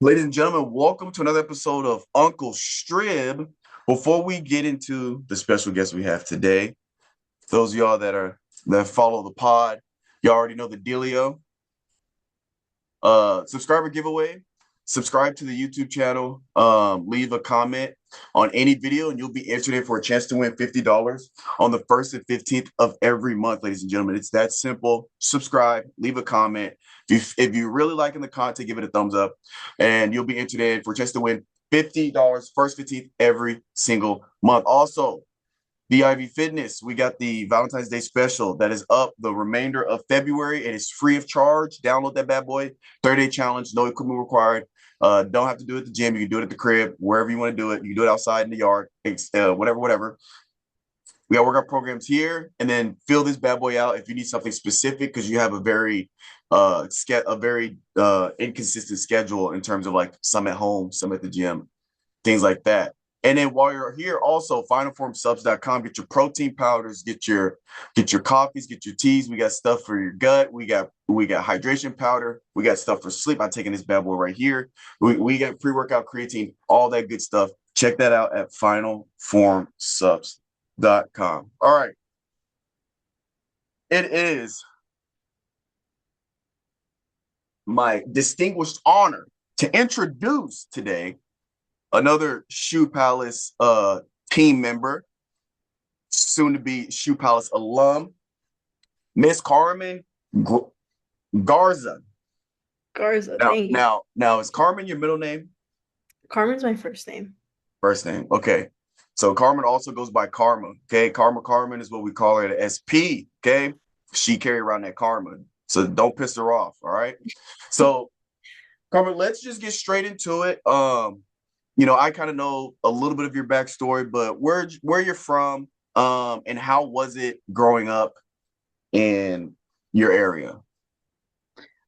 Ladies and gentlemen, welcome to another episode of Uncle Strib. Before we get into the special guest we have today, those of y'all that follow the pod, you already know the dealio. Subscriber giveaway. Subscribe to the YouTube channel. Leave a comment on any video, and you'll be entered in for a chance to win $50 on the 1st and 15th of every month, ladies and gentlemen. It's that simple. Subscribe, leave a comment. If you're really liking the content, give it a thumbs up, and you'll be entered in for a chance to win $50 first 15th every single month. Also, VIV Fitness, we got the Valentine's Day special that is up the remainder of February. It is free of charge. Download that bad boy. 30-day challenge, no equipment required. Don't have to do it at the gym. You can do it at the crib, wherever you want to do it. You can do it outside in the yard, whatever. We got workout programs here, and then fill this bad boy out if you need something specific because you have a very inconsistent schedule in terms of like some at home, some at the gym, things like that. And then while you're here, also finalformsubs.com, get your protein powders, get your coffees, get your teas. We got stuff for your gut. We got hydration powder. We got stuff for sleep. I'm taking this bad boy right here. We got pre-workout creatine, all that good stuff. Check that out at finalformsubs.com. All right. It is my distinguished honor to introduce today another Shoe Palace team member, soon to be Shoe Palace alum, Miss Carmen Garza. Garza, Now, thank you. now, now, is Carmen your middle name? Carmen's my first name. First name. Okay. So Carmen also goes by Karma. Okay. Carmen is what we call her at SP. Okay. She carry around that karma. So don't piss her off. All right. So Carmen, let's just get straight into it. I kind of know a little bit of your backstory, but where you're from, and how was it growing up in your area?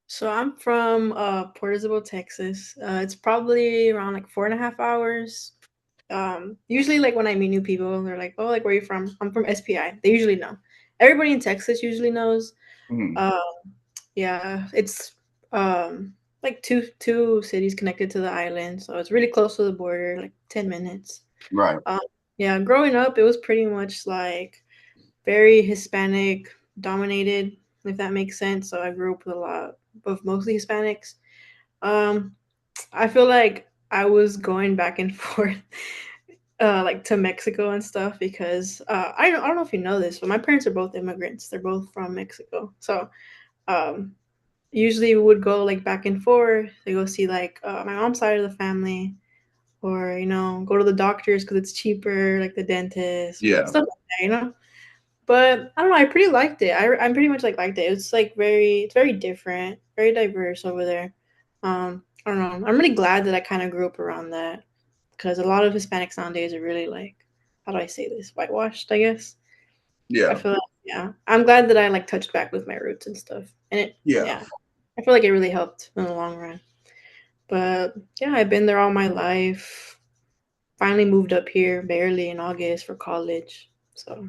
So I'm from Port Isabel, Texas. It's probably around like 4.5 hours. Usually like when I meet new people, they're like, "Oh, like where are you from?" I'm from SPI. They usually know. Everybody in Texas usually knows. Mhm. Um, yeah, it's like two cities connected to the island, so it's really close to the border, like 10 minutes. Right. Um, yeah, growing up, it was pretty much like very Hispanic dominated, if that makes sense. So I grew up with a lot of mostly Hispanics. Um, I feel like I was going back and forth, like to Mexico and stuff because I don't know if you know this, but my parents are both immigrants. They're both from Mexico, so um, usually we would go like back and forth. They go see like my mom's side of the family, or go to the doctors because it's cheaper, like the dentist or Yeah. stuff like that. But I don't know, I pretty liked it. I'm pretty much like liked it. It's like it's very different, very diverse over there. I don't know. I'm really glad that I kind of grew up around that because a lot of Hispanics nowadays are really like, how do I say this? Whitewashed, I guess. I Yeah. feel like, yeah. I'm glad that I like touched back with my roots and stuff. And Yeah. yeah, I feel like it really helped in the long run. But yeah, I've been there all my life. Finally moved up here barely in August for college. So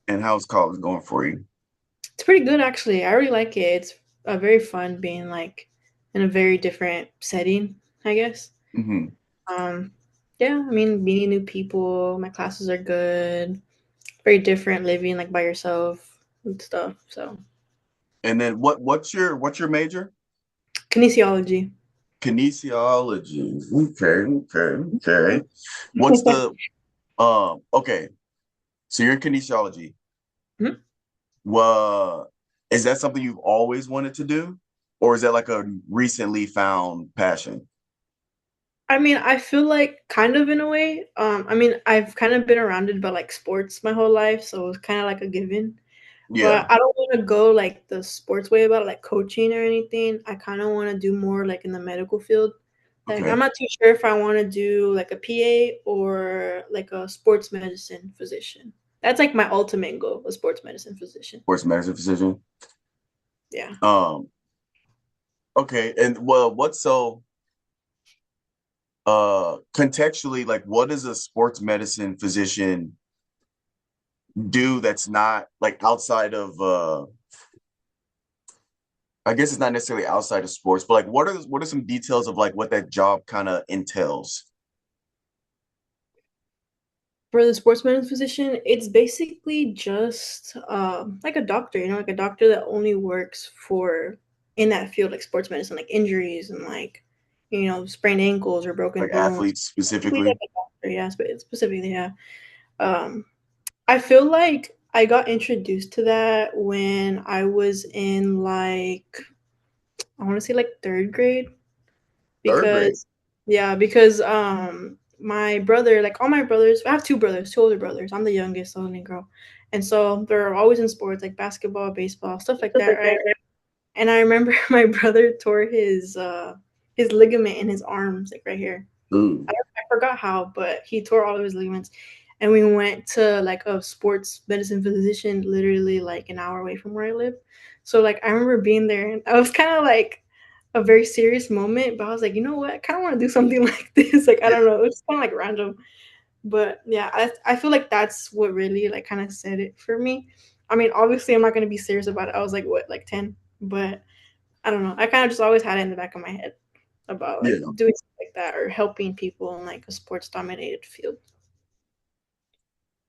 And how's college going for you? it's pretty good actually. I really like it. It's very fun being like in a very different setting, I guess. Hmm. Um, yeah, I mean, meeting new people. My classes are good. Very different living like by yourself and stuff. So And then what's your major? kinesiology. Kinesiology. Okay. What's the okay. So you're in kinesiology. Mhm. Well, is that something you've always wanted to do? Or is that like a recently found passion? I mean, I feel like kind of in a way. I mean, I've kind of been around it, but like sports my whole life, so it's kind of like a given. Yeah. But I don't want to go like the sports way about it, like coaching or anything. I kind of want to do more like in the medical field. Like Okay. I'm not too sure if I want to do like a PA or like a sports medicine physician. That's like my ultimate goal, a sports medicine physician. Sports medicine physician. Yeah. Um, okay. And well, what's so contextually, like what does a sports medicine physician do that's not like outside of I guess it's not necessarily outside of sports, but like what are some details of like what that job kind of entails? For the sports medicine physician, it's basically just like a doctor, like a doctor that only works for in that field, like sports medicine, like injuries and like sprained ankles or broken Like bones. athletes Basically, like specifically? a doctor, yeah, specifically, yeah. Um, I feel like I got introduced to that when I was in like I want to say like third grade Third grade. because my brother, like all my brothers, I have two brothers, two older brothers. I'm the youngest, the only girl, and so they're always in sports like basketball, baseball, stuff like that, right? And I remember my brother tore his ligament in his arms, like right here. Ooh. I forgot how, but he tore all of his ligaments. And we went to like a sports medicine physician literally like an hour away from where I live. So like I remember being there and I was kind of like a very serious moment, but I was like, you know what? I kind of want to do something like this. Like I Yeah. don't know, it's kind of like random. But yeah, I feel like that's what really like kind of said it for me. I mean, obviously I'm not going to be serious about it. I was like what, like 10, but I don't know. I kind of just always had it in the back of my head about like Yeah. doing stuff like that or helping people in like a sports dominated field.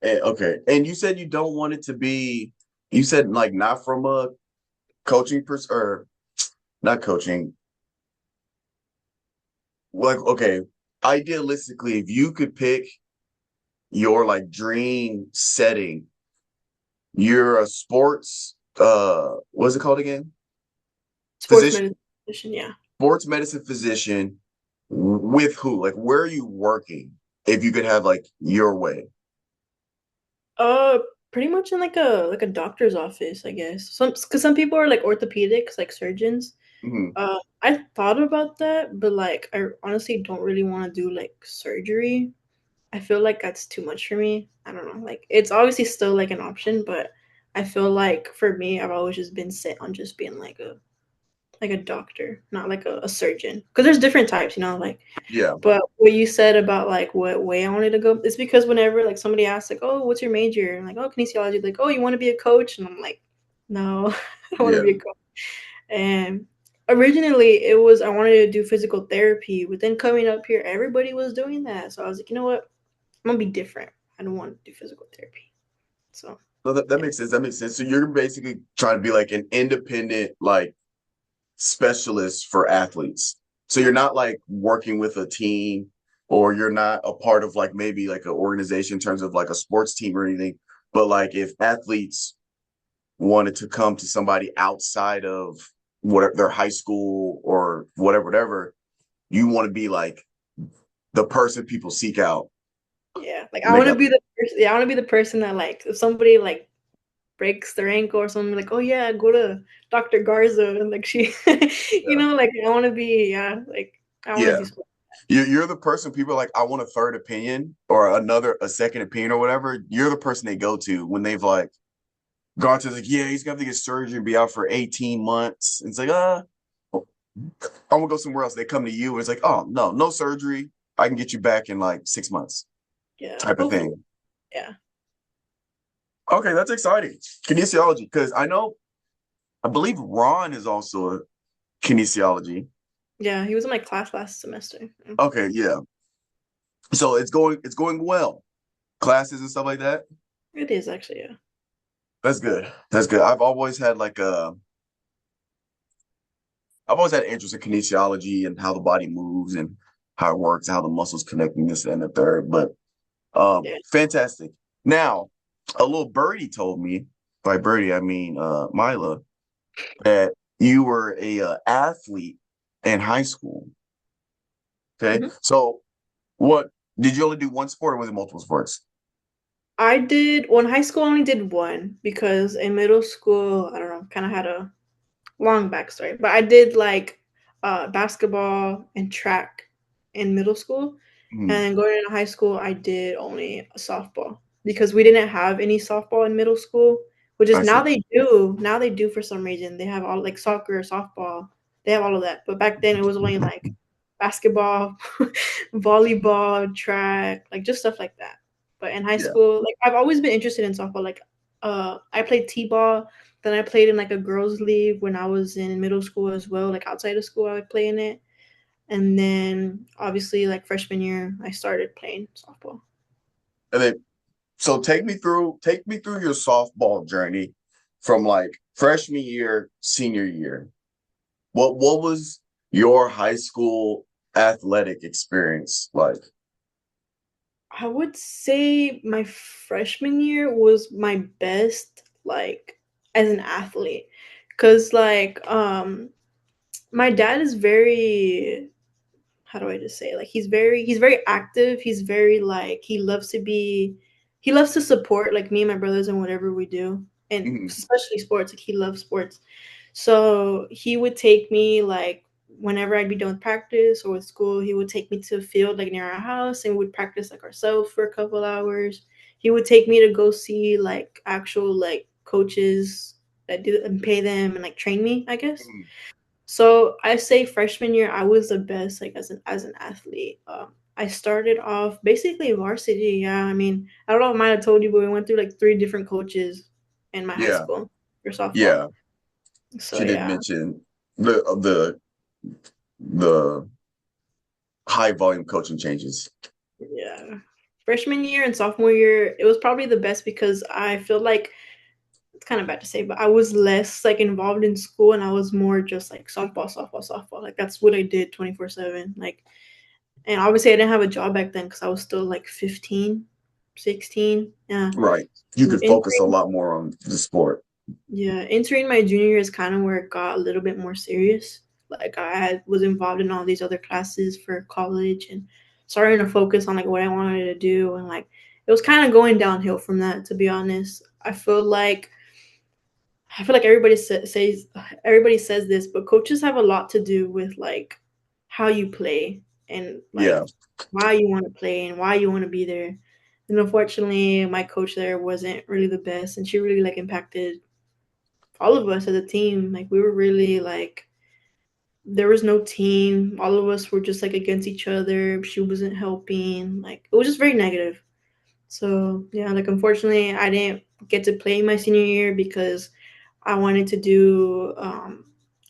Okay. And you said you don't want it to be, you said like not from a coaching or not coaching. Like, okay, idealistically, if you could pick your like dream setting, you're a sports, what's it called again? Sports Physician, medicine, yeah. sports medicine physician with who? Like, where are you working if you could have like your way? Uh, Pretty much in like a doctor's office, I guess. Because some people are like orthopedics, like surgeons. Mhm. I thought about that, but like I honestly don't really want to do like surgery. I feel like that's too much for me. I don't know. Like it's obviously still like an option, but I feel like for me, I've always just been set on just being like a doctor, not like a surgeon. Because there's different types, like. Yeah, But what you said about like what way I wanted to go, it's because whenever like somebody asks like, "Oh, what's your major?" I'm like, "Oh, kinesiology." Like, "Oh, you want to be a coach?" And I'm like, "No, I don't want to yeah. be a coach." And originally, it was I wanted to do physical therapy, but then coming up here, everybody was doing that, so I was like, you know what? I'm gonna be different. I don't want to do physical therapy. So So that yeah, makes sense. That makes sense. So you're basically trying to be like an independent, like specialist for athletes. So you're not like working with a team or you're not a part of like maybe like an organization in terms of like a sports team or anything. But like if athletes wanted to come to somebody outside of whatever their high school or whatever, you want to be like the person people seek out. yeah. Like I Make want to up. be the person. Yeah, I want to be the person that like if somebody like breaks their ankle or something like, oh yeah, go to Dr. Garza and like she Yeah. like I wanna be like I wanna Yeah. do something. You're the person people are like, I want a third opinion or a second opinion or whatever. You're the person they go to when they've like gone to like, yeah, he's gonna have to get surgery and be out for 18 months. And it's like, I'm gonna go somewhere else. They come to you and it's like, oh no, no surgery. I can get you back in like 6 months Yeah, type of hopefully. thing. Yeah. Okay, that's exciting. Kinesiology, because I believe Ron is also a kinesiology. Yeah, he was in my class last semester. Yeah. Okay, yeah. So it's going well. Classes and stuff like that. It is actually, yeah. That's good. That's good. I've always had an interest in kinesiology and how the body moves and how it works, how the muscles connect and this and the third. But Yeah. fantastic. Now, a little birdie told me, by birdie I mean Mila, that you were a athlete in high school. Okay, Mhm. so what did you only do one sport or was it multiple sports? I did well in high school I only did one because in middle school, I don't know, kind of had a long backstory. But I did like basketball and track in middle school. And Hmm, then going into high school, I did only softball because we didn't have any softball in middle school, which is I now see. they do. Now they do for some reason. They have all like soccer, softball. They have all of that. But back then it was only like basketball, volleyball, track, like just stuff like that. But in high Yeah. school, like I've always been interested in softball. Like I played t-ball Then I played in like a girls' league when I was in middle school as well. Like outside of school, I would play in it. And then obviously, like freshman year, I started playing softball. And then so take me through your softball journey from like freshman year, senior year. What was your high school athletic experience like? I would say my freshman year was my best, like as an athlete, because my dad is very, how do I just say it? Like he's very active. He's very like he loves to support like me and my brothers and whatever we do, and Mhm. especially sports. Like he loves sports. So he would take me like whenever I'd be done with practice or with school, he would take me to a field like near our house and we'd practice like ourselves for a couple hours. He would take me to go see like actual like coaches that do and pay them and like train me, I guess. Mhm. So I say freshman year I was the best like as an athlete. I started off basically varsity. Yeah, I mean I don't know if I might have told you, but we went through like three different coaches in my high Yeah, school for softball. yeah. So She did yeah, mention the high volume coaching changes. yeah. Freshman year and sophomore year, it was probably the best because I feel like it's kind of bad to say, but I was less like involved in school and I was more just like softball, softball, softball. Like that's what I did 24/7. Like, and obviously I didn't have a job back then because I was still like 15, 16. Yeah. Right. You So could focus a lot more on the sport. yeah, entering my junior year is kind of where it got a little bit more serious. Like was involved in all these other classes for college and starting to focus on like what I wanted to do and like it was kind of going downhill from that, to be honest. I feel like everybody says this, but coaches have a lot to do with like how you play and Yeah. like why you want to play and why you want to be there. And unfortunately, my coach there wasn't really the best, and she really like impacted all of us as a team. Like we were really like there was no team. All of us were just like against each other. She wasn't helping. Like it was just very negative. So yeah, like unfortunately I didn't get to play my senior year because I wanted to do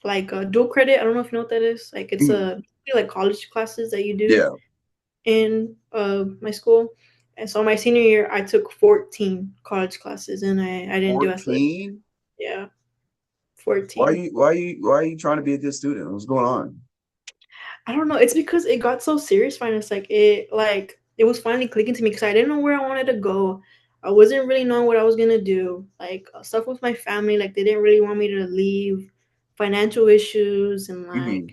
like a dual credit. I don't know if you know what that is. Like it's Mhm. a like college classes that you do Yeah. in my school. And so my senior year I took 14 college classes and I didn't do athletics. 14? Yeah, Why are 14. you why are you why are you trying to be a good student? What's going on? I don't know. It's because it got so serious finance. It was finally clicking to me because I didn't know where I wanted to go. I wasn't really knowing what I was gonna do. Like stuff with my family, like they didn't really want me to leave. Financial issues and like Hmm.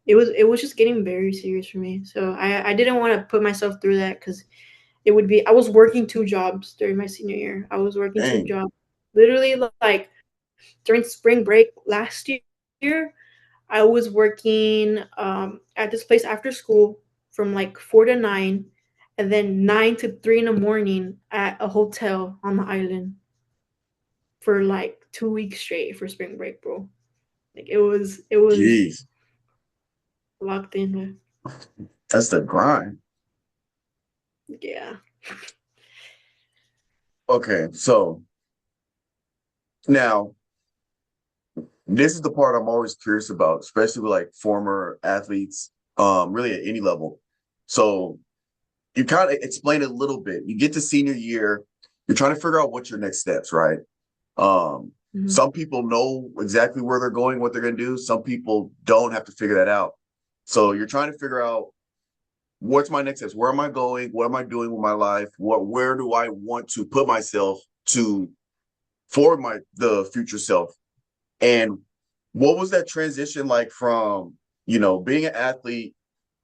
it was just getting very serious for me. So I didn't want to put myself through that because it would be I was working two jobs during my senior year. I was working two Dang. jobs literally like during spring break last year. I was working at this place after school from like 4 to 9, and then 9 to 3 in the morning at a hotel on the island for like 2 weeks straight for spring break, bro. Like it was Jeez. locked in. That's the grind. Yeah. Okay, so now this is the part I'm always curious about, especially with like former athletes, really at any level. So you kind of explain it a little bit. You get to senior year, you're trying to figure out what's your next steps, right? Mhm. Some people know exactly where they're going, what they're going to do. Some people don't have to figure that out. So you're trying to figure out what's my next steps? Where am I going? What am I doing with my life? Where do I want to put myself to for the future self? And what was that transition like from, being an athlete,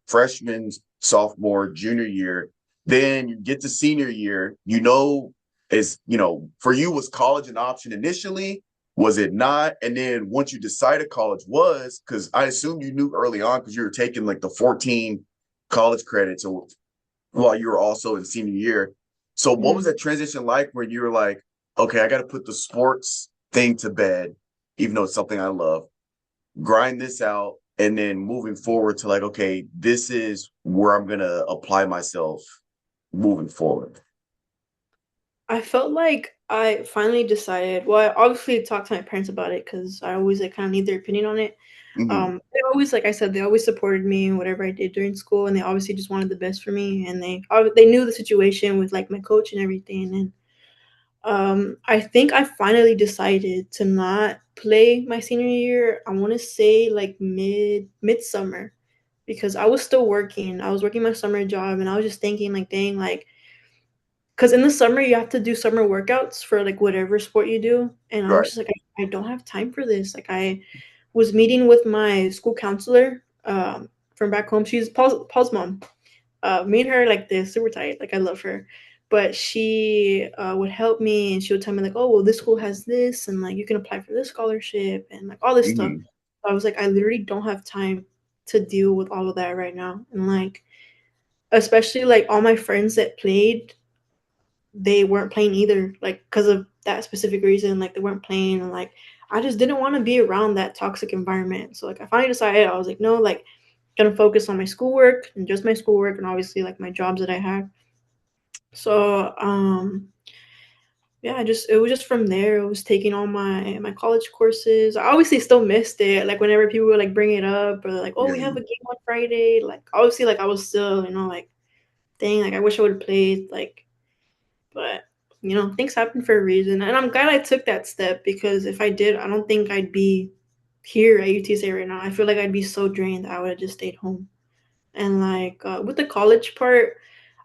freshman, sophomore, junior year, then you get to senior year, for you, was college an option initially? Was it not? And then once you decided college was, because I assume you knew early on because you were taking like the 14 college credits or while you were also in senior year. So what was Mhm. that transition like when you were like, okay, I got to put the sports thing to bed, even though it's something I love, grind this out, and then moving forward to like, okay, this is where I'm gonna apply myself moving forward. I felt like I finally decided. Well, I obviously talked to my parents about it because I always like kind of need their opinion on it. Hmm. They always, like I said, they always supported me in whatever I did during school, and they obviously just wanted the best for me. And they knew the situation with like my coach and everything. And I think I finally decided to not play my senior year. I want to say like midsummer because I was still working. I was working my summer job, and I was just thinking like, dang, like because in the summer you have to do summer workouts for like whatever sport you do, and I was Right. just like, I don't have time for this. Like I was meeting with my school counselor from back home. She's Paul's mom. Me and her like this super tight. Like I love her, but she would help me and she would tell me like, oh well, this school has this, and like you can apply for this scholarship and like all this stuff. Hmm. I was like, I literally don't have time to deal with all of that right now, and like especially like all my friends that played, they weren't playing either, like because of that specific reason. Like they weren't playing, and like I just didn't want to be around that toxic environment. So like I finally decided, I was like, no, like gonna focus on my schoolwork and just my schoolwork, and obviously like my jobs that I have. So yeah, I just it was just from there. It was taking all my college courses. I obviously still missed it. Like whenever people would like bring it up or like, oh, we have Yeah. a game on Friday. Like obviously, like I was still, like, dang, like I wish I would have played. Like, but things happen for a reason, and I'm glad I took that step because if I did, I don't think I'd be here at UTSA right now. I feel like I'd be so drained. I would have just stayed home. And like with the college part,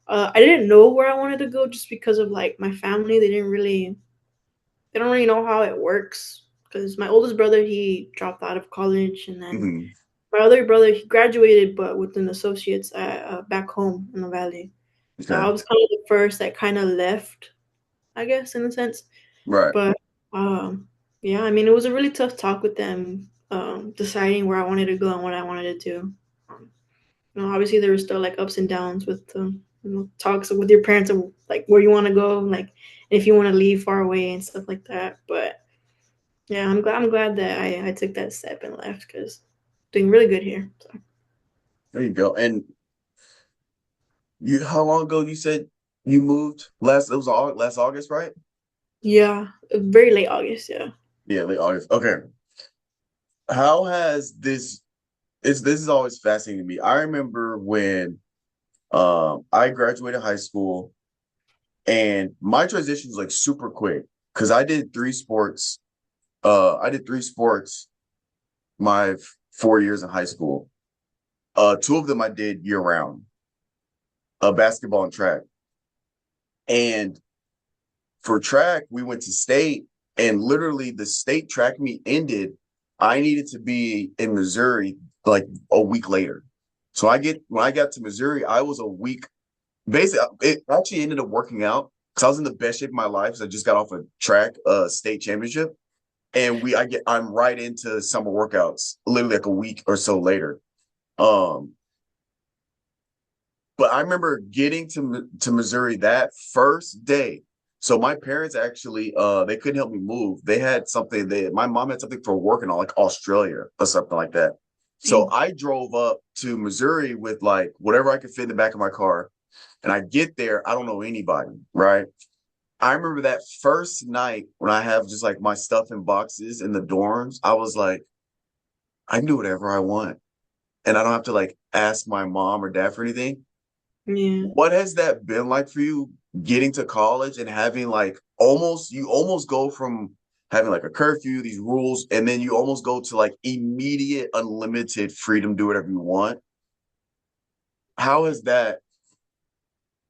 I didn't know where I wanted to go just because of like my family. They don't really know how it works because my oldest brother, he dropped out of college, and then Hmm. my other brother, he graduated but with an associate's at back home in the valley. So Okay. I was kind of the first that kind of left, I guess, in a sense. Right. But yeah, I mean, it was a really tough talk with them, deciding where I wanted to go and what I wanted to do. Um, obviously there was still like ups and downs with talks with your parents of like where you want to go, like if you want to leave far away and stuff like that. But yeah, I'm glad that I took that step and left because doing really good here. So There you go. And how long ago you said you moved? It was last August, right? yeah, very late August. Yeah. Yeah, late August. Okay. How has this is always fascinating to me. I remember when I graduated high school and my transition was like super quick because I did three sports my 4 years in high school. Two of them I did year round, basketball and track. And for track, we went to state, and literally the state track meet ended. I needed to be in Missouri like a week later. So when I got to Missouri, I was a week. Basically, it actually ended up working out because I was in the best shape of my life. So I just got off a track state championship, and I'm right into summer workouts literally like a week or so later. Um, but I remember getting to Missouri that first day. So my parents actually they couldn't help me move. They had something my mom had something for working on like Australia or something like that. So Dang. I drove up to Missouri with like whatever I could fit in the back of my car. And I get there, I don't know anybody, right? I remember that first night when I have just like my stuff in boxes in the dorms, I was like, I can do whatever I want. And I don't have to like ask my mom or dad for anything. Yeah. What has that been like for you getting to college and having like you almost go from having like a curfew, these rules, and then you almost go to like immediate unlimited freedom, do whatever you want. How has that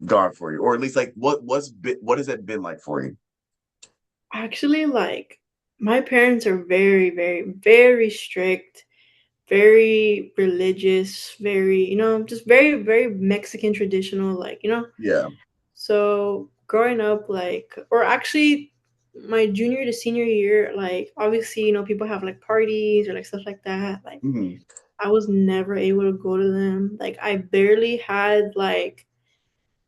gone for you? Or at least like what has that been like for you? Actually, like my parents are very, very, very strict, very religious, very, just very, very Mexican traditional, like, Yeah. So growing up, like, or actually my junior to senior year, like, obviously, people have like parties or like stuff like that. Like, Mhm. I was never able to go to them. Like, I barely had like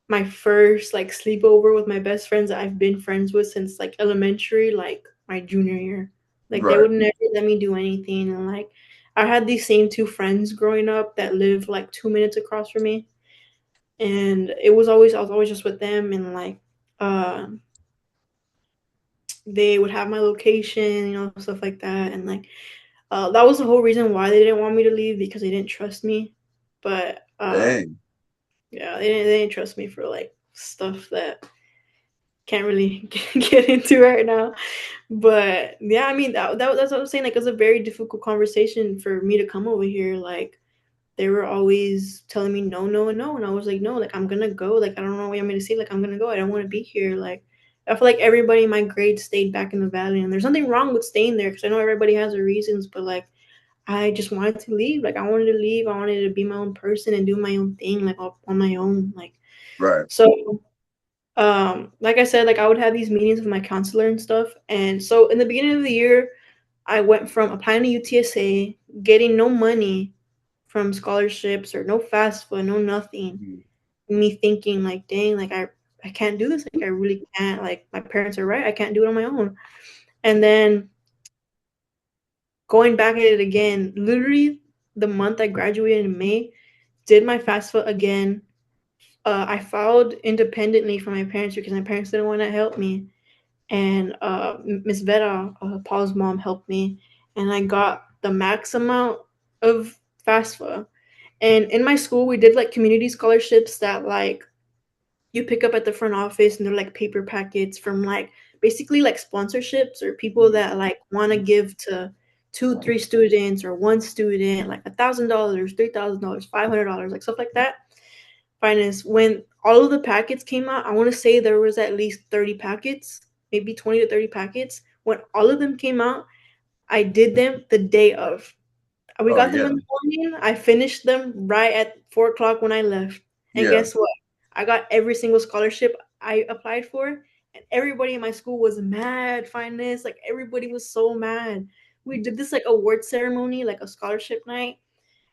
my first like sleepover with my best friends that I've been friends with since like elementary, like my junior year. Like they Right. would never let me do anything, and like I had these same two friends growing up that lived like 2 minutes across from me, and I was always just with them, and like uh they would have my location, stuff like that, and like that was the whole reason why they didn't want me to leave because they didn't trust me. But Dang. yeah, they didn't trust me for like stuff that can't really get into right now. But yeah, I mean that's what I'm saying. Like it was a very difficult conversation for me to come over here. Like they were always telling me no, no, and no, and I was like, no, like I'm gonna go. Like I don't know what you want me to say. Like I'm gonna go. I don't want to be here. Like I feel like everybody in my grade stayed back in the valley, and there's nothing wrong with staying there because I know everybody has their reasons. But like I just wanted to leave. Like I wanted to leave. I wanted to be my own person and do my own thing, like on my own. Like Right. so like I said, like I would have these meetings with my counselor and stuff. And so in the beginning of the year, I went from applying to UTSA, getting no money from scholarships or no FAFSA, no nothing. Mhm. Me thinking like, dang, like I can't do this. Like I really can't. Like my parents are right. I can't do it on my own. And then going back at it again, literally the month I graduated in May, did my FAFSA again. I filed independently from my parents because my parents didn't want to help me. And Miss Vera, Paul's mom, helped me, and I got the max amount of FAFSA. And in my school, we did like community scholarships that like you pick up at the front office, and they're like paper packets from like basically like sponsorships or people that like want to give to two, three students or one student, like $1,000, $3,000, $500, like stuff like that. Finance. When all of the packets came out, I want to say there was at least 30 packets, maybe 20 to 30 packets. When all of them came out, I did them the day of. We Oh got them yeah. in the morning. I finished them right at 4 o'clock when I left. And Yeah. guess what? I got every single scholarship I applied for, and everybody in my school was mad. Finance, like everybody was so mad. We did this like award ceremony, like a scholarship night,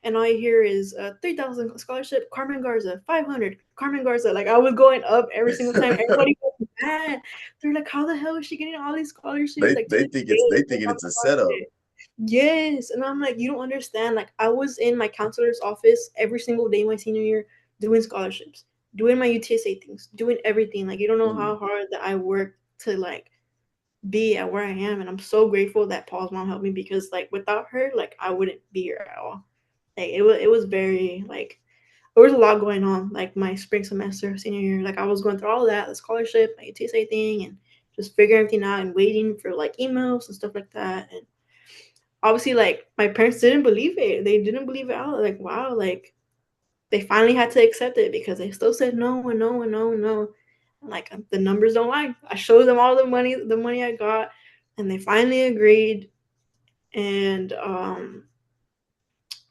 and all I hear is 3,000 scholarship, Carmen Garza, 500, Carmen Garza. Like I was going up every single time. Everybody was mad. They're like, how the hell is she getting all these scholarships? Like to They this think day, it's they they thinking talk it's a about setup. it. Yes. And I'm like, you don't understand. Like I was in my counselor's office every single day my senior year doing scholarships, doing my UTSA things, doing everything. Like you don't know how Mhm. hard that I worked to like be at where I am. And I'm so grateful that Paul's mom helped me because like without her, like I wouldn't be here at all. Like it was very like there was a lot going on. Like my spring semester, senior year, like I was going through all of that, the scholarship, my TSA thing, and just figuring everything out and waiting for like emails and stuff like that. And obviously, like my parents didn't believe it. They didn't believe it out. Like wow, like they finally had to accept it because they still said no and no and no and no. And like the numbers don't lie. I showed them all the money I got, and they finally agreed. And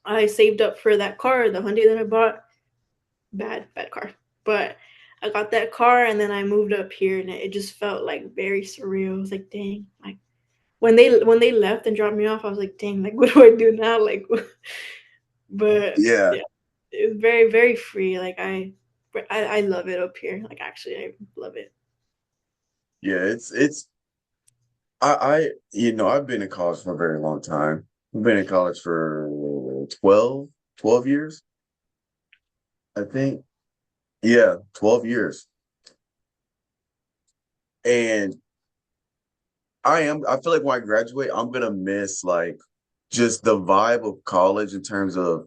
I saved up for that car, the Hyundai that I bought. Bad car. But I got that car and then I moved up here and it just felt like very surreal. It was like, dang, like when they left and dropped me off, I was like, dang, like what do I do now? Like, but Yeah. yeah, it was very very free. Like I love it up here. Like actually, I love it. Yeah. It's I've been in college for a very long time. I've been in college for 12 years, I think. Yeah, 12 years. And I feel like when I graduate, I'm gonna miss like just the vibe of college in terms of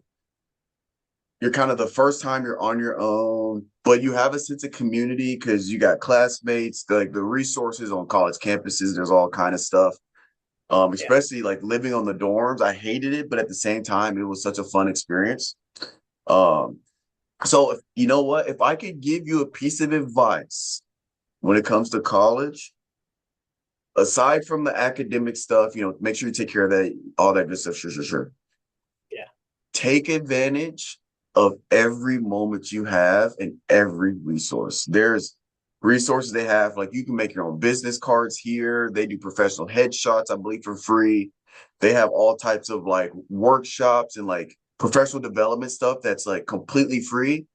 you're kind of the first time you're on your own, but you have a sense of community because you got classmates, like the resources on college campuses, there's all kind of stuff. Yeah. Especially like living on the dorms. I hated it, but at the same time, it was such a fun experience. Um, so if you know what, if I could give you a piece of advice when it comes to college, aside from the academic stuff, make sure you take care of that, all that good stuff. Sure, sure, sure. Yeah. Take advantage of every moment you have and every resource. There's resources they have, like you can make your own business cards here. They do professional headshots, I believe, for free. They have all types of like workshops and like professional development stuff that's like completely free.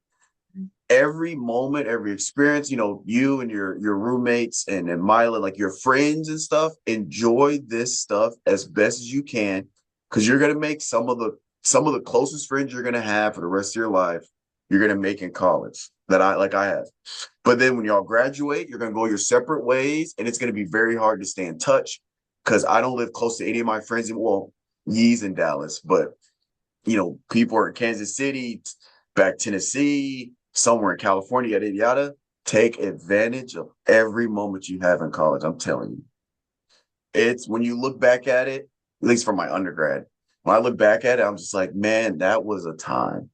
Every moment, every experience, you and your roommates and Mila, like your friends and stuff, enjoy this stuff as best as you can because you're gonna make some of the closest friends you're gonna have for the rest of your life. you're gonna make in college that I have. But then when y'all graduate, you're gonna go your separate ways, and it's gonna be very hard to stay in touch because I don't live close to any of my friends. Well, Yee's in Dallas, but people are in Kansas City, back Tennessee, somewhere in California, yada yada. Take advantage of every moment you have in college. I'm telling you. It's when you look back at it, at least from my undergrad, when I look back at it, I'm just like, man, that was a time.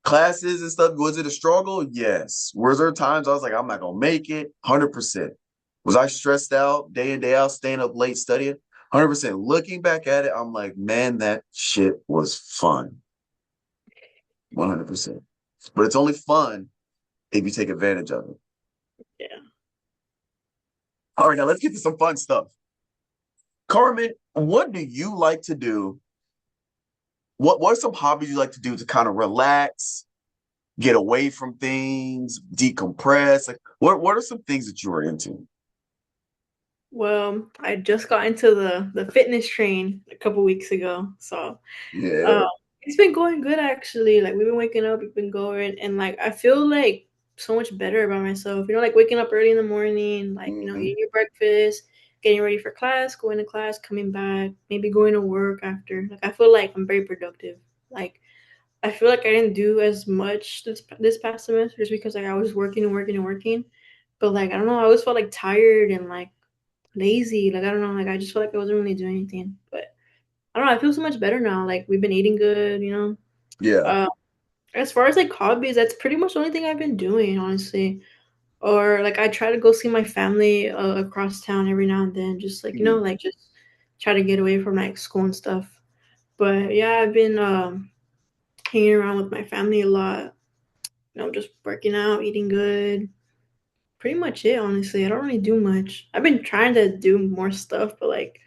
Classes and stuff, was it a struggle? Yes. Was there times I was like, I'm not gonna make it? 100%. Was I stressed out day in, day out, staying up late studying? 100%. Looking back at it, I'm like, man, that shit was fun. 100%. But it's only fun if you take advantage of it. Yeah. All right, now let's get to some fun stuff. Carmen, what do you like to do? What are some hobbies you like to do to kind of relax, get away from things, decompress? Like what are some things that you are into? Well, I just got into the fitness train a couple weeks ago, so uh, Yeah. it's been going good actually. Like we've been waking up, we've been going, and like I feel like so much better about myself. Like waking up early in the morning, like Hmm. eating your breakfast, getting ready for class, going to class, coming back, maybe going to work after. Like I feel like I'm very productive. Like I feel like I didn't do as much this past semester just because like I was working and working and working. But like I don't know, I always felt like tired and like lazy. Like I don't know, like I just felt like I wasn't really doing anything. But I don't know, I feel so much better now. Like we've been eating good. Yeah. Uh, as far as like hobbies, that's pretty much the only thing I've been doing, honestly. Or like I try to go see my family across town every now and then, just like Mhm. like just try to get away from like school and stuff. But yeah, I've been hanging around with my family a lot. Just working out, eating good. Pretty much it, honestly. I don't really do much. I've been trying to do more stuff, but like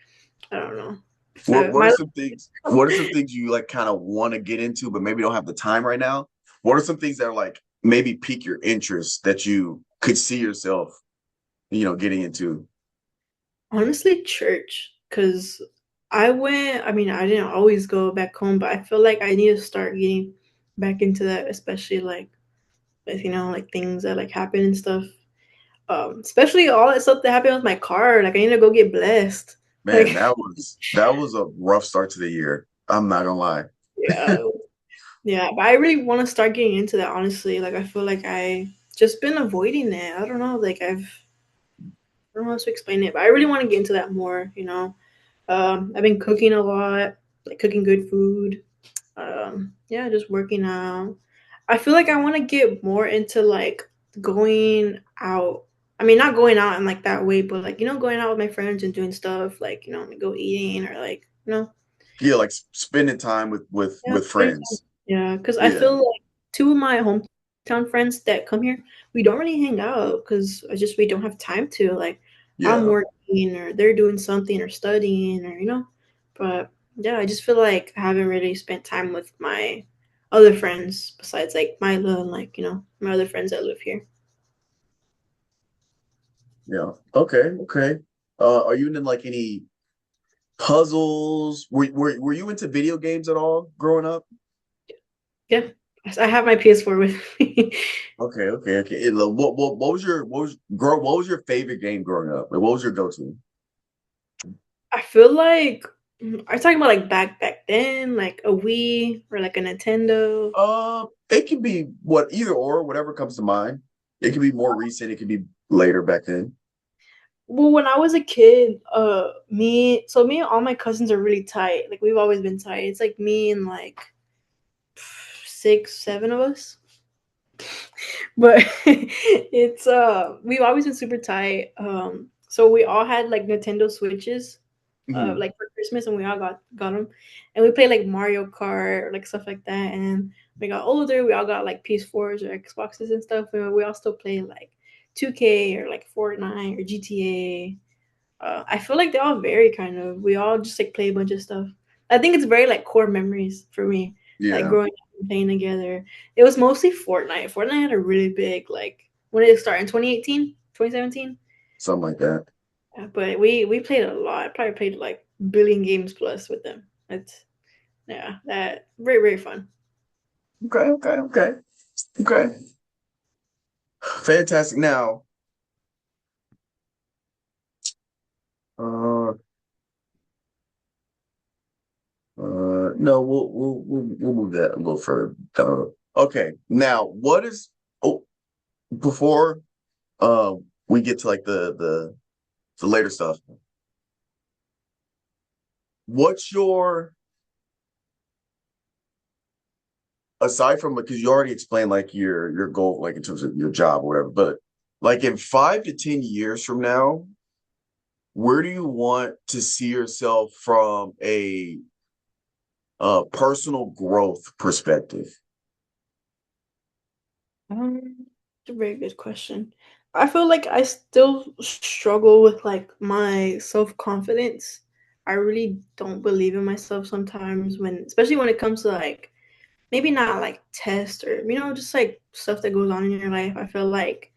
I don't know. What are My some things? What are some things you like kind of want to get into, but maybe don't have the time right now? What are some things that are like maybe pique your interest that you could see yourself, getting into? honestly church, because I went. I mean, I didn't always go back home, but I feel like I need to start getting back into that, especially like with like things that like happen and stuff. Especially all that stuff that happened with my car. Like I need to go get blessed. Man, Like that was a rough start to the year. I'm not gonna lie. yeah, yeah. But I really want to start getting into that. Honestly, like I feel like I just been avoiding it. I don't know. Like I don't know how to explain it, but I really want to get into that more. I've been cooking a lot, like cooking good food. Yeah, just working out. I feel like I want to get more into like going out. I mean, not going out in like that way, but like going out with my friends and doing stuff like go eating or like Yeah, like spending time with yeah, with friends. yeah. Because I Yeah, feel like two of my hometown friends that come here, we don't really hang out because we don't have time to. Like, I'm yeah, working or they're doing something or studying or. But yeah, I just feel like I haven't really spent time with my other friends besides like Mila and like my other friends that live here. yeah. Okay, okay. Are you into like any puzzles? Were you into video games at all growing up? Yeah, I have my PS4 with me. Okay, okay, okay. What was your favorite game growing up? Like, what was your go-to? I feel like are you talking about like back then, like a Wii or like a Nintendo? It can be either or, whatever comes to mind. It can be more recent. It can be later back then. Well, when I was a kid, me and all my cousins are really tight. Like we've always been tight. It's like me and like six, seven of us. But we've always been super tight. So we all had like Nintendo Switches, Hmm. like for Christmas, and we all got them, and we played like Mario Kart or like stuff like that. And then we got older, we all got like PS4s or Xboxes and stuff. And we all still play like 2K or like Fortnite or GTA. I feel like they all vary kind of. We all just like play a bunch of stuff. I think it's very like core memories for me, like Yeah, growing up and playing together. It was mostly Fortnite. Fortnite had a really big like when did it start in 2018, 2017? something like that. But we played a lot. Probably played like billion games plus with them. It's that very fun. Okay, okay, okay. Okay. Fantastic. Now, uh, no, we'll move that a little further. Okay. Now, what is oh before we get to like the later stuff, what's your aside from because you already explained like your goal, like in terms of your job or whatever, but like in 5 to 10 years from now, where do you want to see yourself from a personal growth perspective? It's a very good question. I feel like I still struggle with like my self-confidence. I really don't believe in myself sometimes when, especially when it comes to like maybe not like tests or just like stuff that goes on in your life. I feel like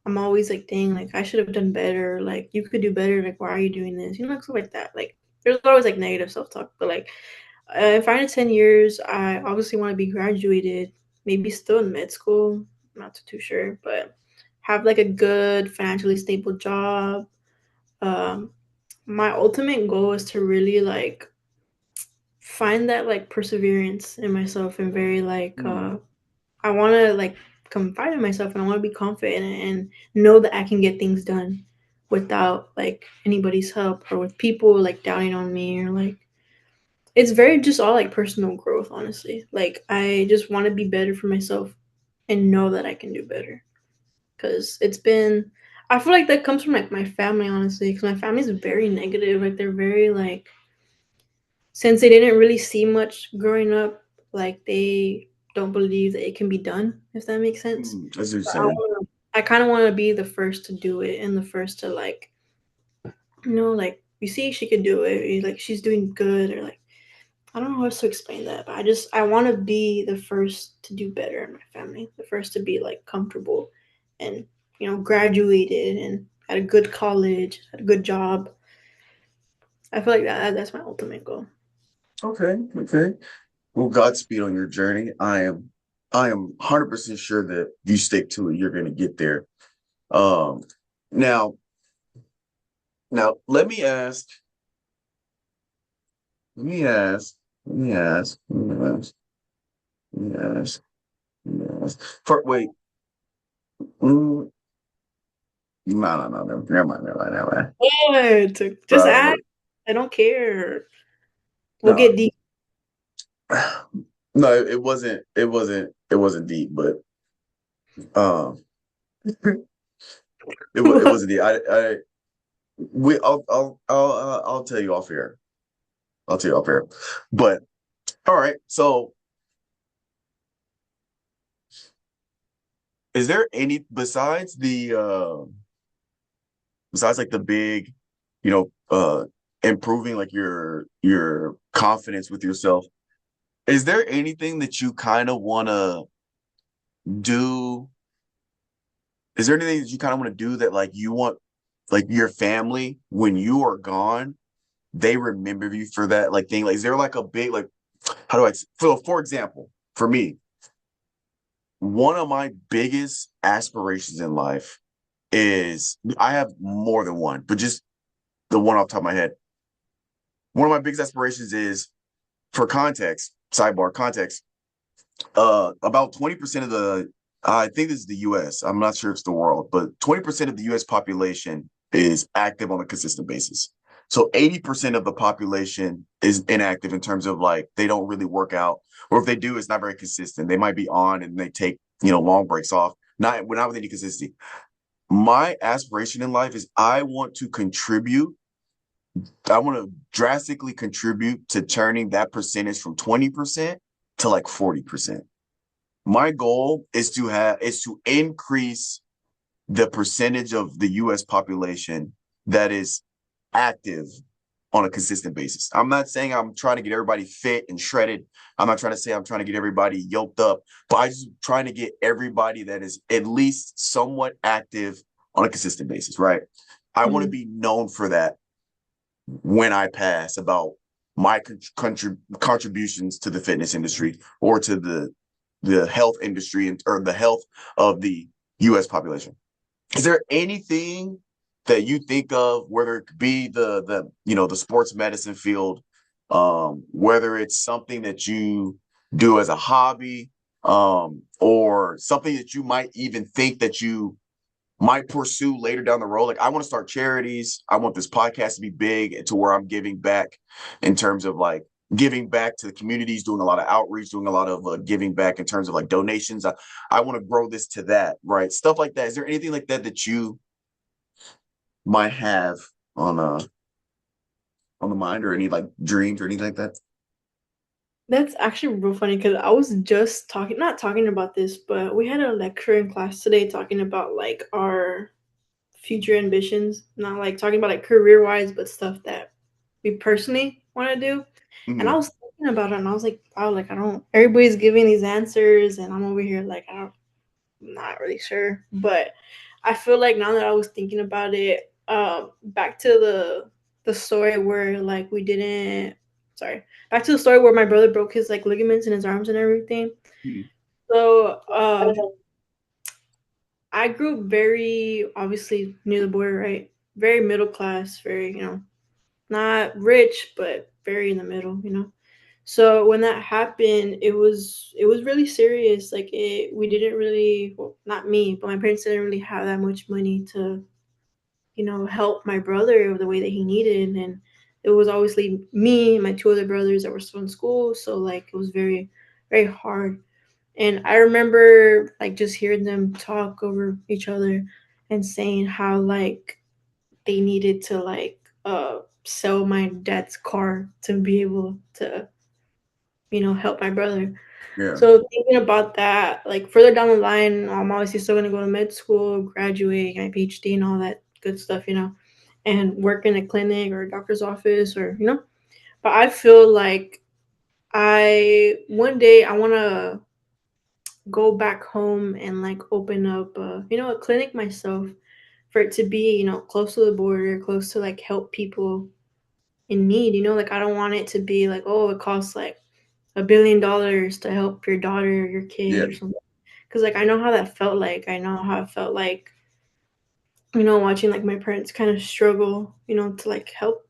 I'm always like, dang, like I should have done better. Like you could do better. Like why are you doing this? Like stuff like that. Like there's always like negative self-talk, but like in 5 to 10 years, I obviously want to be graduated, maybe still in med school. I'm not too sure, but have like a good financially stable job. Um, my ultimate goal is to really like find that like perseverance in myself and very like Hmm. I want to like confide in myself and I want to be confident and know that I can get things done without like anybody's help or with people like doubting on me or like it's very just all like personal growth, honestly. Like I just want to be better for myself and know that I can do better. Cause it's been, I feel like that comes from like my family, honestly. Cause my family's very negative. Like they're very like, since they didn't really see much growing up, like they don't believe that it can be done. If that makes sense. Hmm, that's what you're So saying. I kind of want to be the first to do it and the first to like, like you see, she could do it. Like she's doing good, or like I don't know how to explain that, but I want to be the first to do better in my family, the first to be like comfortable, and graduated and at a good college, at a good job. I feel like that's my ultimate goal. Okay, okay. Well, Godspeed on your journey. I am 100% sure that if you stick to it, you're going to get there. Um, now, now let me ask, let me ask, let me ask, let me ask, let me ask, let me ask. For wait, mm, no, no, no, never mind, never mind, never mind. What? Just ask. But I don't care. We'll no, get deep. no, it wasn't deep, but um, it wasn't deep. I'll tell you off here. I'll tell you off here. But all right, so is there any besides like the big, you know, improving like your confidence with yourself, is there anything that you kind of want to do? Is there anything that you kind of want to do that like you want like your family when you are gone, they remember you for that like thing? Like is there like a big like how do I for example, for me, one of my biggest aspirations in life is I have more than one, but just the one off the top of my head. One of my biggest aspirations is for context, sidebar context, about 20% of the I think this is the US. I'm not sure if it's the world, but 20% of the US population is active on a consistent basis. So 80% of the population is inactive in terms of like they don't really work out, or if they do, it's not very consistent. They might be on and they take, long breaks off. Not with any consistency. My aspiration in life is I want to drastically contribute to turning that percentage from 20% to like 40%. My goal is to increase the percentage of the US population that is active on a consistent basis. I'm not saying I'm trying to get everybody fit and shredded. I'm not trying to say I'm trying to get everybody yoked up, but I'm just trying to get everybody that is at least somewhat active on a consistent basis, right? I want to Mhm. be known for that when I pass about my contributions to the fitness industry or to the health industry or the health of the U.S. population. Is there anything that you think of, whether it could be the sports medicine field, whether it's something that you do as a hobby, or something that you might even think that you might pursue later down the road? Like, I want to start charities. I want this podcast to be big to where I'm giving back in terms of like giving back to the communities, doing a lot of outreach, doing a lot of giving back in terms of like donations. I want to grow this to that, right? Stuff like that. Is there anything like that that you might have on uh on the mind, or any like dreams or anything like that? That's actually real funny because I was just not talking about this, but we had a lecture in class today talking about like our future ambitions, not like talking about like career wise, but stuff that we personally want to do. And I Mm-hmm. was thinking about it and I was like, wow, like I don't, everybody's giving these answers and I'm over here like, I'm not really sure. But I feel like now that I was thinking about it, back to the story where like we didn't, sorry, back to the story where my brother broke his like ligaments in his arms and everything. Mm-hmm. So, I grew up very obviously near the border, right? Very middle class, very, not rich, but very in the middle. So when that happened, it was really serious. Like we didn't really, well, not me, but my parents didn't really have that much money to, help my brother the way that he needed, and it was obviously me and my two other brothers that were still in school. So like it was very, very hard. And I remember like just hearing them talk over each other and saying how like they needed to like sell my dad's car to be able to, help my brother. Yeah. So thinking about that, like further down the line, I'm obviously still gonna go to med school, graduate, get my PhD and all that good stuff, and work in a clinic or a doctor's office or. But I feel like I one day I wanna go back home and like open up a clinic myself for it to be close to the border, close to like help people in need. Like I don't want it to be like, oh, it costs like $1 billion to help your daughter or your Yeah. kid or something, because like I know how that felt. Like I know how it felt like watching like my parents kind of struggle to like help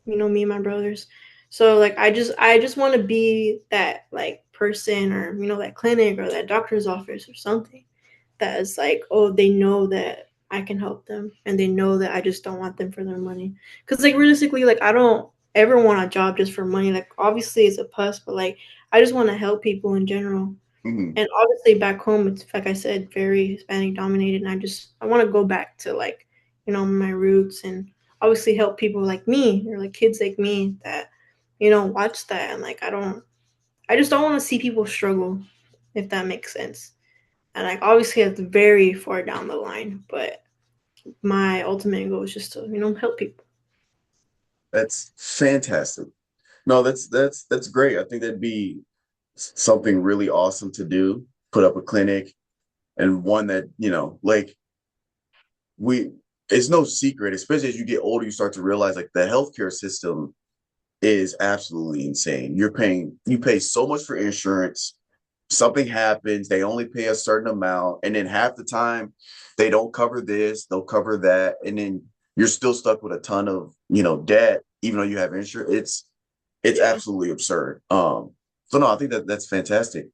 me and my brothers. So like I just want to be that like person, or that clinic or that doctor's office or something that is like, oh, they know that I can help them and they know that I just don't want them for their money. Because like realistically, like I don't ever want a job just for money. Like obviously it's a plus, but like I just want to help people in general. Mm-hmm. And obviously back home, it's like I said, very Hispanic dominated, and I want to go back to like my roots, and obviously help people like me or like kids like me that watch that, and like I just don't want to see people struggle, if that makes sense. And like obviously it's very far down the line, but my ultimate goal is just to help people. That's fantastic. No, that's great. I think that'd be something really awesome to do. Put up a clinic, and one that, like, we it's no secret, especially as you get older, you start to realize like the healthcare system is absolutely insane. You pay so much for insurance. Something happens, they only pay a certain amount, and then half the time they don't cover this, they'll cover that, and then you're still stuck with a ton of, debt, even though you have insurance. It's Yeah. absolutely absurd. So no, I think that's fantastic.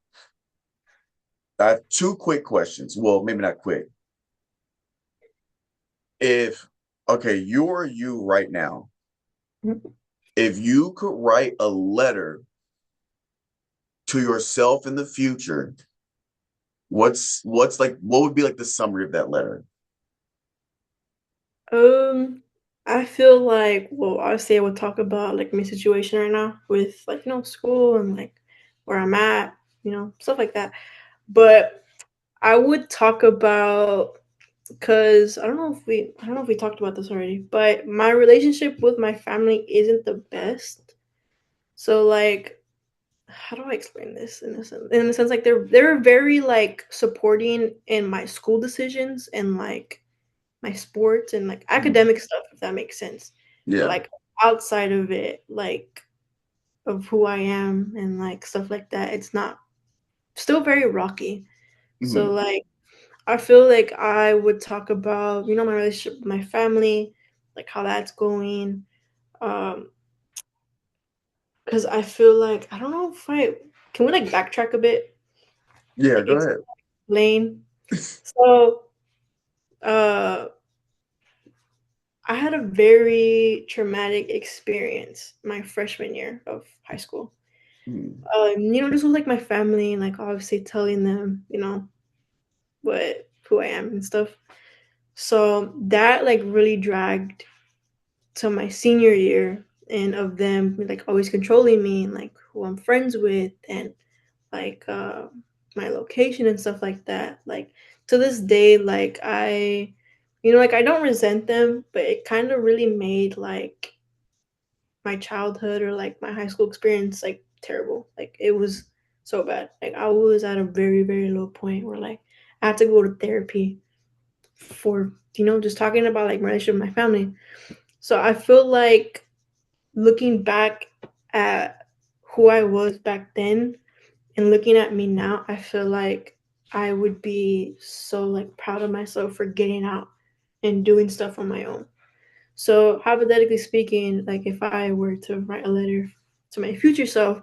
I have two quick questions. Well, maybe not quick. If Okay, you're you right now. Mhm. If you could write a letter to yourself in the future, what would be like the summary of that letter? Um, I feel like, well, obviously I would talk about like my situation right now with like school and like where I'm at, stuff like that. But I would talk about, because I don't know if we talked about this already, but my relationship with my family isn't the best. So like, how do I explain this in a sense? In a sense, like they're very like supporting in my school decisions and like my sports and like Mhm. academic stuff, if that makes sense. But Yeah. like outside of it, like of who I am and like stuff like that, it's not. still very rocky. So Mhm. like I feel like I would talk about, my relationship with my family, like how that's going. Um, because I feel like I don't know if I can we like backtrack a bit, Yeah, like go ahead. explain. So, uh, I had a very traumatic experience my freshman year of high school. Mhm. This was like my family, and like obviously telling them, what who I am and stuff. So that like really dragged to my senior year, and of them like always controlling me and like who I'm friends with and like my location and stuff like that. Like to this day, like like I don't resent them, but it kind of really made like my childhood or like my high school experience like terrible. Like it was so bad. Like I was at a very very low point where like I had to go to therapy for just talking about like my relationship with my family. So I feel like looking back at who I was back then and looking at me now, I feel like I would be so like proud of myself for getting out and doing stuff on my own. So hypothetically speaking, like if I were to write a letter to my future self,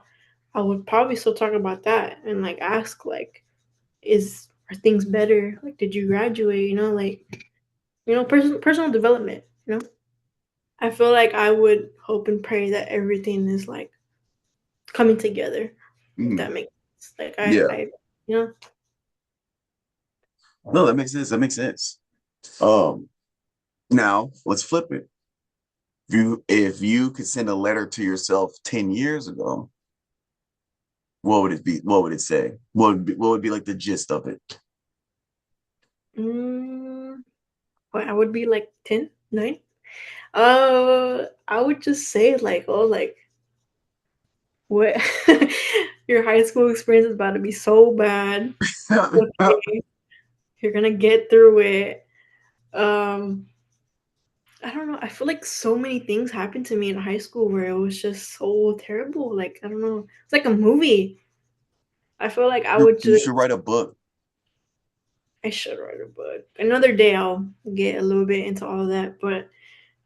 I would probably still talk about that and like ask like, are things better? Like did you graduate? Like personal development, I feel like I would hope and pray that everything is like coming together, if Mhm. that makes sense. Like Yeah. you know, No, that makes sense. That makes sense. Um, Now let's flip it. If you could send a letter to yourself 10 years ago, what would it be? What would it say? What would be like the gist of it? mm, what I would be like 10, 9. I would just say like, oh, like what your high school experience is about to be so bad. Okay, you're gonna get through it. Um, I don't know. I feel like so many things happened to me in high school where it was just so terrible. Like I don't know. It's like a movie. I feel like I you, would you just should write a book. I should write a book. Another day I'll get a little bit into all of that, but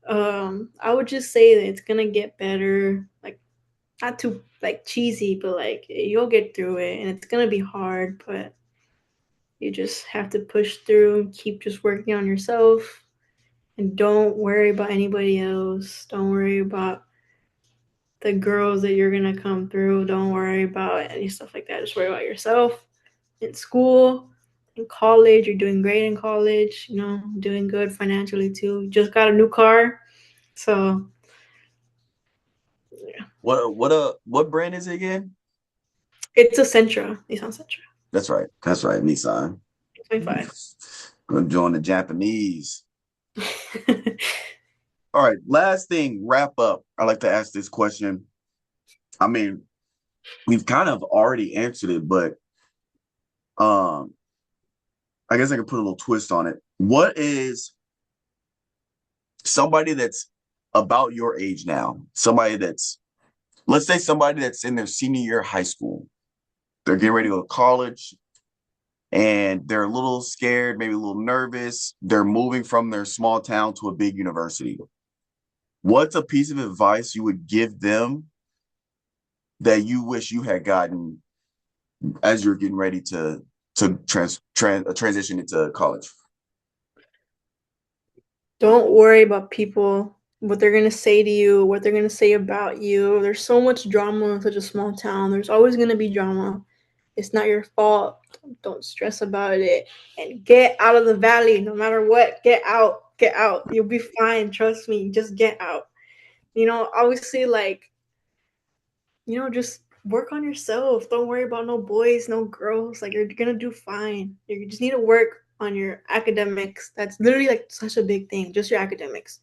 I would just say that it's gonna get better. Like not too like cheesy, but like you'll get through it and it's gonna be hard, but you just have to push through and keep just working on yourself and don't worry about anybody else. Don't worry about the girls that you're gonna come through. Don't worry about any stuff like that. Just worry about yourself in school, in college. You're doing great in college, doing good financially too. You just got a new car. So yeah. What brand is it again? It's a Sentra, Nissan Sentra. That's right. That's right. Nissan. 25. Gonna join the Japanese. All right. Last thing, wrap up. I like to ask this question. I mean, we've kind of already answered it, but um, I guess I could put a little twist on it. What is somebody that's about your age now? Somebody that's, let's say somebody that's in their senior year of high school. They're getting ready to go to college and they're a little scared, maybe a little nervous. They're moving from their small town to a big university. What's a piece of advice you would give them that you wish you had gotten as you're getting ready to transition into college? Don't worry about people, what they're gonna say to you, what they're gonna say about you. There's so much drama in such a small town. There's always gonna be drama. It's not your fault. Don't stress about it. And get out of the valley no matter what. Get out. Get out. You'll be fine. Trust me. Just get out. Obviously, like, just work on yourself. Don't worry about no boys, no girls. Like, you're gonna do fine. You just need to work on your academics. That's literally like such a big thing. Just your academics.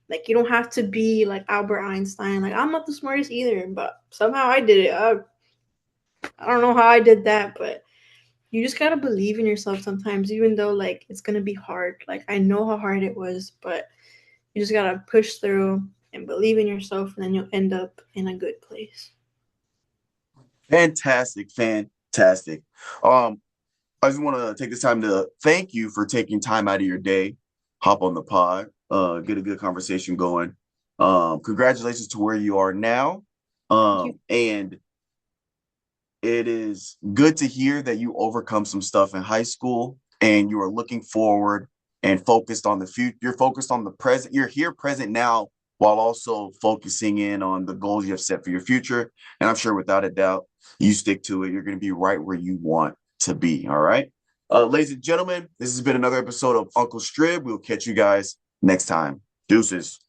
Like, you don't have to be like Albert Einstein. Like, I'm not the smartest either, but somehow I did it. I don't know how I did that, but you just gotta believe in yourself sometimes, even though like it's gonna be hard. Like I know how hard it was, but you just gotta push through and believe in yourself, and then you'll end up in a good place. Fantastic, Fantastic. I just want to take this time to thank you for taking time out of your day, hop on the pod, get a good conversation going. Congratulations to where you are now. Thank you. And it is good to hear that you overcome some stuff in high school and you are looking forward and focused on the future. You're focused on the present. You're here present now while also focusing in on the goals you have set for your future. And I'm sure without a doubt, you stick to it. You're going to be right where you want to be. All right. Ladies and gentlemen, this has been another episode of Uncle Strib. We'll catch you guys next time. Deuces.